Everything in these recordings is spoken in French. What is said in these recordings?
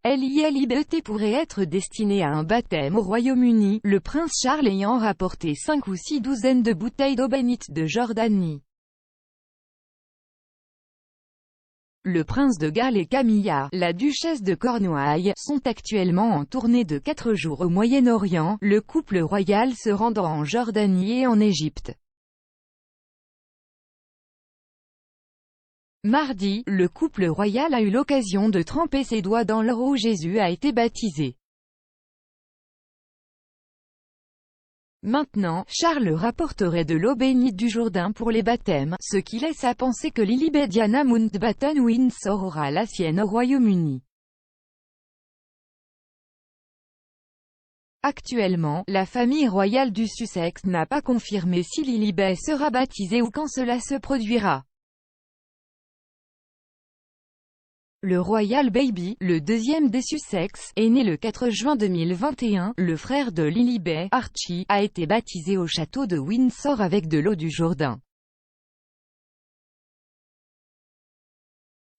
L'ILIBET pourrait être destiné à un baptême au Royaume-Uni, le prince Charles ayant rapporté 5 ou 6 douzaines de bouteilles d'eau bénite de Jordanie. Le prince de Galles et Camilla, la duchesse de Cornouailles, sont actuellement en tournée de 4 jours au Moyen-Orient, le couple royal se rendant en Jordanie et en Égypte. Mardi, le couple royal a eu l'occasion de tremper ses doigts dans l'eau où Jésus a été baptisé. Maintenant, Charles rapporterait de l'eau bénite du Jourdain pour les baptêmes, ce qui laisse à penser que Lilibet Diana Mountbatten Windsor aura la sienne au Royaume-Uni. Actuellement, la famille royale du Sussex n'a pas confirmé si Lilibet sera baptisée ou quand cela se produira. Le Royal Baby, le deuxième des Sussex, est né le 4 juin 2021, le frère de Lilibet, Archie, a été baptisé au château de Windsor avec de l'eau du Jourdain.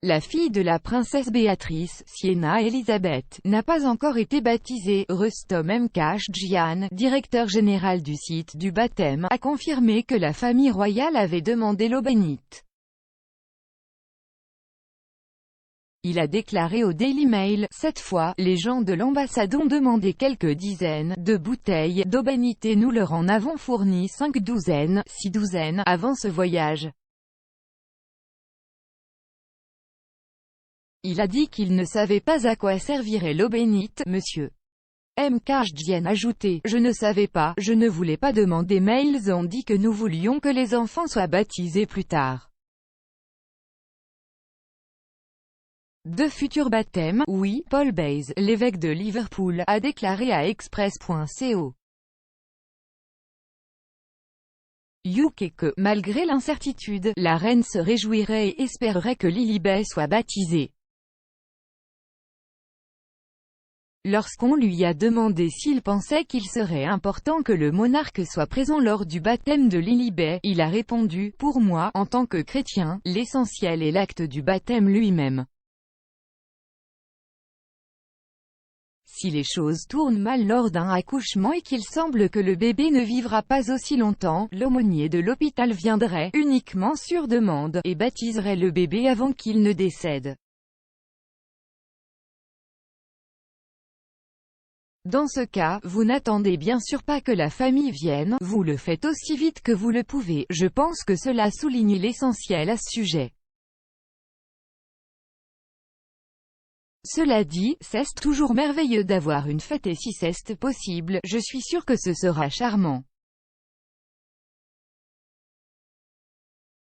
La fille de la princesse Béatrice, Sienna Elizabeth, n'a pas encore été baptisée. Rustom Mkashjian, directeur général du site du baptême, a confirmé que la famille royale avait demandé l'eau bénite. Il a déclaré au Daily Mail, « Cette fois, les gens de l'ambassade ont demandé quelques dizaines de bouteilles d'eau bénite et nous leur en avons fourni 5 douzaines, 6 douzaines, avant ce voyage. » Il a dit qu'il ne savait pas à quoi servirait l'eau bénite. Monsieur Mkashjian a ajouté, « Je ne savais pas, je ne voulais pas demander mais ils ont dit que nous voulions que les enfants soient baptisés plus tard. » De futurs baptêmes, oui, Paul Bayes, l'évêque de Liverpool, a déclaré à Express.co. UK que, malgré l'incertitude, la reine se réjouirait et espérerait que Lilibet soit baptisée. Lorsqu'on lui a demandé s'il pensait qu'il serait important que le monarque soit présent lors du baptême de Lilibet, il a répondu, « Pour moi, en tant que chrétien, l'essentiel est l'acte du baptême lui-même. Si les choses tournent mal lors d'un accouchement et qu'il semble que le bébé ne vivra pas aussi longtemps, l'aumônier de l'hôpital viendrait, uniquement sur demande, et baptiserait le bébé avant qu'il ne décède. Dans ce cas, vous n'attendez bien sûr pas que la famille vienne, vous le faites aussi vite que vous le pouvez. Je pense que cela souligne l'essentiel à ce sujet. Cela dit, c'est toujours merveilleux d'avoir une fête et si c'est possible, je suis sûr que ce sera charmant.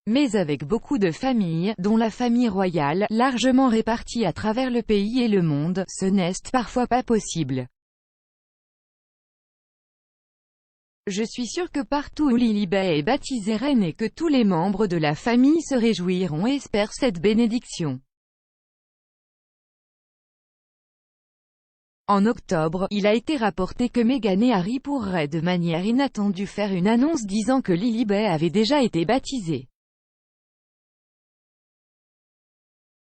Mais avec beaucoup de familles, dont la famille royale, largement répartie à travers le pays et le monde, ce n'est parfois pas possible. Je suis sûr que partout où Lilibet est baptisée reine et que tous les membres de la famille se réjouiront et espèrent cette bénédiction. En octobre, il a été rapporté que Meghan et Harry pourraient de manière inattendue faire une annonce disant que Lilibet avait déjà été baptisée.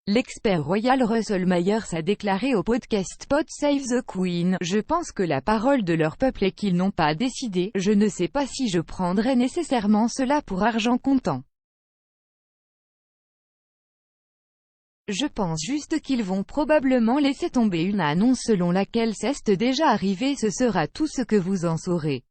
L'expert royal Russell Myers a déclaré au podcast Pod Save the Queen, « Je pense que la parole de leur peuple est qu'ils n'ont pas décidé, je ne sais pas si je prendrais nécessairement cela pour argent comptant. Je pense juste qu'ils vont probablement laisser tomber une annonce selon laquelle c'est déjà arrivé, ce sera tout ce que vous en saurez.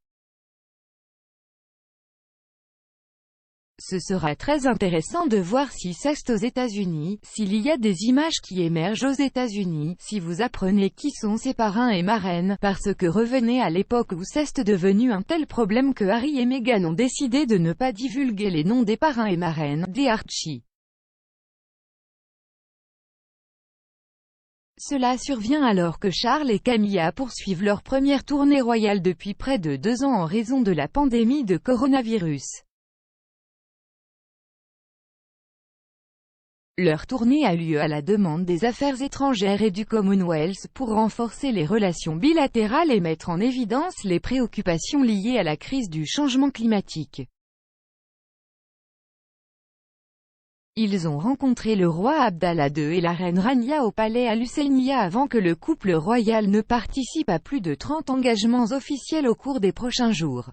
Ce sera très intéressant de voir si c'est aux États-Unis, s'il y a des images qui émergent aux États-Unis, si vous apprenez qui sont ses parrains et marraines, parce que revenez à l'époque où c'est devenu un tel problème que Harry et Meghan ont décidé de ne pas divulguer les noms des parrains et marraines, des Archie. Cela survient alors que Charles et Camilla poursuivent leur première tournée royale depuis près de 2 ans en raison de la pandémie de coronavirus. Leur tournée a lieu à la demande des Affaires étrangères et du Commonwealth pour renforcer les relations bilatérales et mettre en évidence les préoccupations liées à la crise du changement climatique. Ils ont rencontré le roi Abdallah II et la reine Rania au palais Al-Husseiniya avant que le couple royal ne participe à plus de 30 engagements officiels au cours des prochains jours.